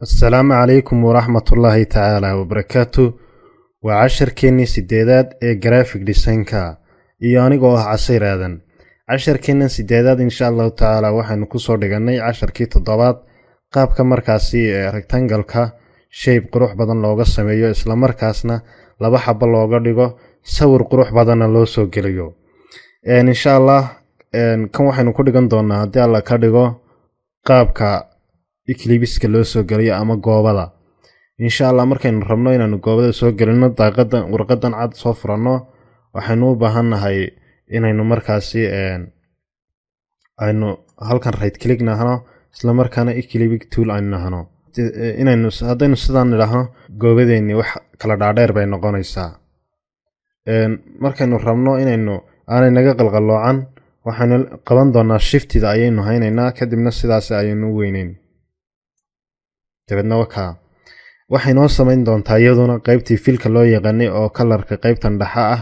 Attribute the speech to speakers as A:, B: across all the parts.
A: السلام عليكم ورحمة الله تعالى وبركاته. وعشر كيني سيديداد جرافيك ديساينكا إيانيغو عصير آدن. عشر كيني سيديداد إن شاء الله تعالى waxaynu ku soo dhiganay casharkii toddobaad qaabka markaasi rectangle-ka shape qurux badan looga sameeyo isla markaasna laba xabo looga dhigo sawir qurux badanna loo soo geliyo. insha Allah kan waxaynu ku dhigan doonaa haddii alla ka dhigo qaabka eclipse loo soo geliyo ama goobada. insha Allah markaynu rabno inaanu goobada soo gelino daaqadan warqadan cad soo furano waxaynu u baahanahay inaynu markaasi aynu halkan right click nahno isla markaana eclipse tool aynu nahno inaynu hadaynu sidaan nidhaahno goobadeeni wax kala dhaadheer bay noqonaysaa. markaynu rabno inaynu aanay naga qalqaloocan waxaynu qaban doonaa shiftida ayaynu haynaynaa kadibna sidaas ayaynu u weynayn. dabadna waxay noo samayn doontaa iyaduna qaybtii filka loo yaqaanay oo colorka qaybtan dhaxa ah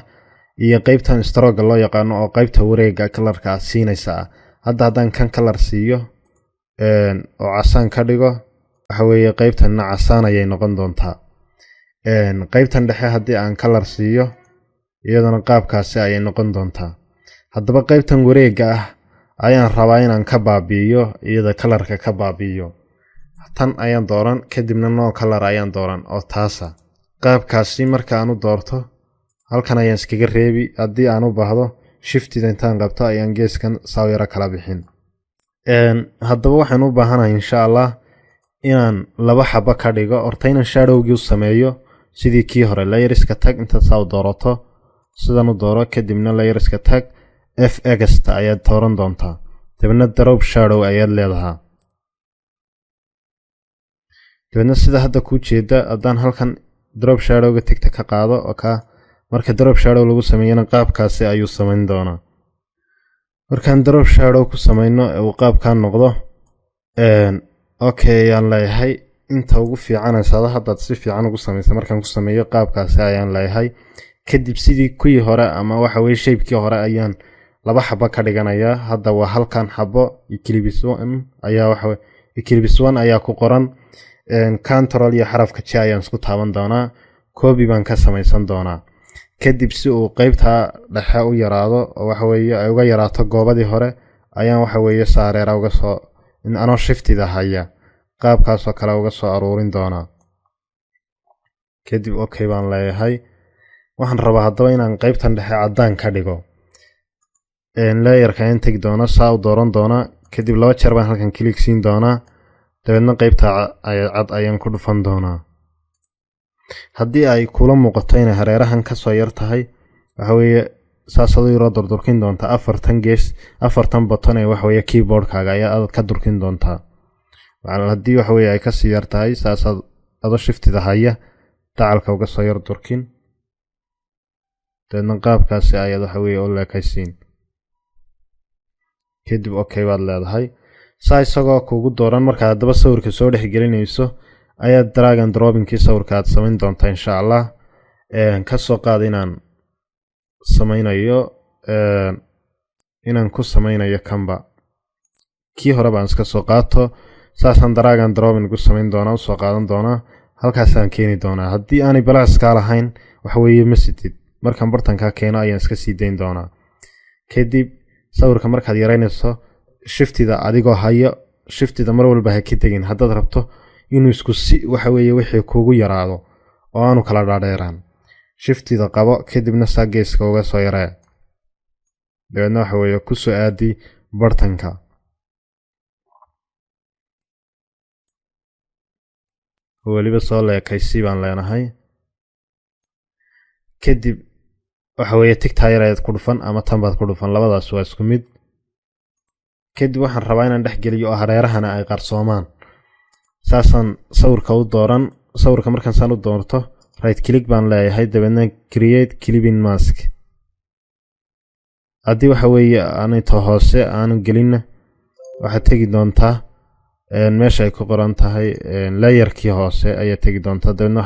A: iyo qaybtan stroke loo yaqaano oo qaybta wareega colorka siinaysa. haddaan kan color siiyo oo casaan ka dhigo waxa weeye qaybtan casaan ayay noqon doontaa. qaybtan dhexe haddii aan color siiyo iyaduna qaabkaasi ayay noqon doontaa. haddaba qaybtan wareega ah ayaan rabaa inaan ka baabi'iyo iyada colorka ka baabi'iyo. tan ayaan dooran kadibna no color ayaan dooran oo taasa qaabkaasi marka aan u doorto halkan ayaan iskaga reebi haddii aan u baahdo shiftida intaan qabto ayaan geeskan sawira kala bixin. haddaba waxaan u baahanahay insha Allah inaan laba xabo ka dhigo hortayna shadowgii u sameeyo sidii kii hore layerska tag inta soo doorato sidan u dooro kadibna layerska tag fx ayaad dooran doontaa dabna drop shadow ayaad leedahay. dabna sida hadda ku jeeda haddaan halkan drop shadowga tagta ka qaado oo ka marka drop shadow lagu sameeyana qaabkaasi ayuu samayn doonaa. markaan drop shadow ku sameeyno uu qaabkan noqdo okay aan leeyahay inta ugu fiicanaysa hadda si fiican ugu sameeyay markaan ku sameeyo qaabkaasi ayaan leeyahay. kadib sidii kuwii hore ama waxa weeye shape-kii hore ayaan laba xabo ka dhiganayaa. hadda waa halkan xabo eclipse 1 ayaa waxa eclipse 1 ayaa ku qoran control iyo xarafka J ayaan isku taaban doonaa copy baan ka samaysan doonaa. kadib si uu qaybta dhexe u yaraado oo waxa weeye ay uga yaraato goobadii hore ayaan waxa weeye saareera uga soo in ano shiftida haya qaabkaas oo kale uga soo aruurin doonaa. kadib okay baan leeyahay. waxaan rabaa haddaba inaan qaybtan dhexe cadaan ka dhigo layerka aan tagi doona saa u dooran doona kadib laba jeer baan halkan click siin doonaa dabadna qaybta cad ayaan ku dhufan doonaa. haddii ay kula muuqato inay hareerahan ka soo yar tahay waxa weeye saasad u yaro durdurkin doontaa afartan button ee waxa weeye keyboardkaaga ayaa ka durkin doontaa. haddii waxa weeye ay ka sii yar tahay saasad ado shiftida haya dacalka uga soo yar durkin dabadna qaabkaasi ayaad waxa weeye u leekaysiin kadib okay baad leedahay. saa isagoo kugu dooran marka haddaba sawirka soo dhex gelinayso ayaad drag and dropping-kii sawirka aad samayn doontaa insha Allah. ka soo qaad inaan ku samaynayo kanba kii hore baan iska soo qaato saasan drag and dropping ku samayn doonaa soo qaadan doonaa halkaasaan keeni doonaa. haddii aanay balaas ka lahayn waxa weeye message markaan bartanka keeno ayaan iska sii dayn doonaa. kadib sawirka markaad yaraynayso shiftida adigoo hayo shiftida mar walba ha ka tagin haddaad rabto inuu isku si waxa weeye wixii kugu yaraado oo aanu kala dhaadheeraan shiftida qabo kadibna saa geeska uga soo yaree dabadna waxa weeye ku soo aadi bartanka. weliba soo leekaysi baan leenahay. kadib waxa weeye tigtaa yar ayaad ku dhufan ama tan baad ku dhufan labadaas waa isku mid. kadib waxaan rabaa inaan dhex geliyo oo hareerahana ay qarsoomaan saasan sawirka u dooran sawirka markaan saan u doorto right click baan leeyahay dabadna create clipping mask. haddii waxa weeye aanay hoose aanu gelinna waxaad tegi doontaa meesha ay ku qoran tahay layerkii hoose ayaad tegi doontaa dabadna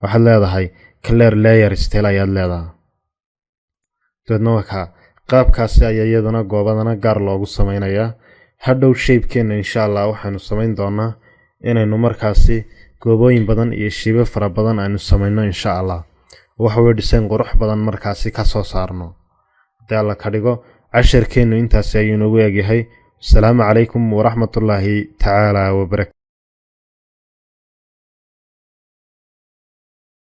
A: waxaad leedahay clear layer style ayaad leedahay. dabadna qaabkaasi ayaa iyaduna goobadana gaar loogu samaynayaa hadhow shapekeena insha Allah waxaanu samayn doonaa inaynu markaasi goobooyin badan iyo shiibo fara badan aynu samayno insha Allah waxa way design qurux badan markaasi ka soo saarno hadii alla ka dhigo casharkeenu intaas ayuu noogu yahay. Assalaamu calaykum wa rahmatullaahi ta'ala wa barakaatuh.